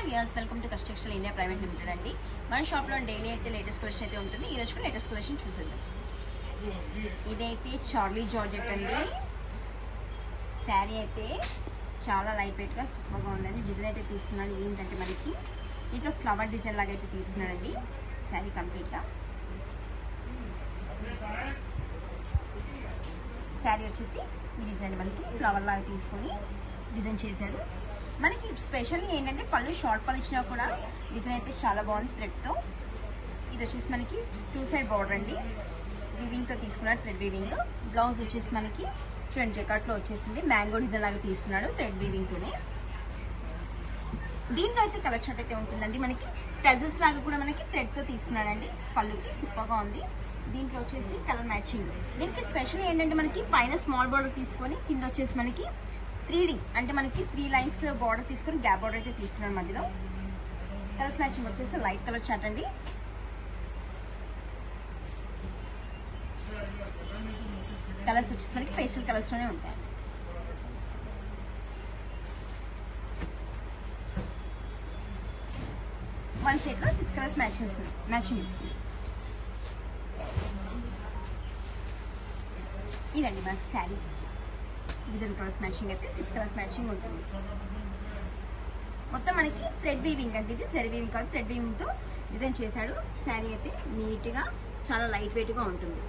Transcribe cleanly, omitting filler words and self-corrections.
Viewers welcome to కస్ట్ textile India private limited అండి. మన షాప్లో డైలీ అయితే లేటెస్ట్ కలెక్షన్ అయితే ఉంటుంది. ఈ రోజు కూడా లేటెస్ట్ కలెక్షన్ చూసేద్దాం. ఇదైతే చార్లీ జార్జెట్ అండి. శారీ అయితే చాలా లైట్ వెయిట్గా సూపర్గా ఉందండి. డిజైన్ అయితే తీసుకున్నాను. ఏంటంటే మనకి ఇంట్లో ఫ్లవర్ డిజైన్ లాగా అయితే తీసుకున్నానండి. శారీ కంప్లీట్గా శారీ వచ్చేసి ఈ డిజైన్ మనకి ఫ్లవర్ లాగా తీసుకొని డిజైన్ చేశారు. మనకి స్పెషల్లీ ఏంటంటే పళ్ళు షార్ట్ పళ్ళు ఇచ్చినా కూడా డిజైన్ అయితే చాలా బాగుంది థ్రెడ్తో. ఇది వచ్చేసి మనకి 2 సైడ్ బార్డర్ అండి. వీవింగ్తో తీసుకున్నాడు, థ్రెడ్ వీవింగ్. బ్లౌజ్ వచ్చేసి మనకి చూడండి జకాట్లో వచ్చేసింది. మ్యాంగో డిజైన్ లాగా తీసుకున్నాడు థ్రెడ్ వీవింగ్తోనే. దీంట్లో అయితే కలర్ చార్ట్ అయితే ఉంటుందండి. మనకి టజెస్ లాగా కూడా మనకి థ్రెడ్తో తీసుకున్నాడండి. పళ్ళుకి సూపర్గా ఉంది. దీంట్లో వచ్చేసి కలర్ మ్యాచింగ్. దీనికి స్పెషల్ ఏంటంటే మనకి పైన స్మాల్ బార్డర్ తీసుకొని కింద వచ్చేసి మనకి 3D అంటే మనకి 3 లైన్స్ బార్డర్ తీసుకొని గ్యాప్ బార్డర్ అయితే తీసుకున్నాను మధ్యలో. కలర్ మ్యాచింగ్ వచ్చేసి లైట్ కలర్ చార్ట్ అండి. కలర్స్ వచ్చేసి మనకి పేస్టల్ కలర్స్లోనే ఉంటాయి. వన్ సెట్లో 6 కలర్స్ మ్యాచింగ్ ఇస్తుంది. ఇదండి మనకి శారీ డిజైన్ కలర్స్ మ్యాచింగ్ అయితే 6 కలర్స్ మ్యాచింగ్ ఉంటుంది. మొత్తం మనకి థ్రెడ్ వీవింగ్ అంటే ఇది జరీ వీవింగ్ కాదు, థ్రెడ్ వీవింగ్తో డిజైన్ చేశాడు. శారీ అయితే నీట్గా చాలా లైట్ వెయిట్గా ఉంటుంది.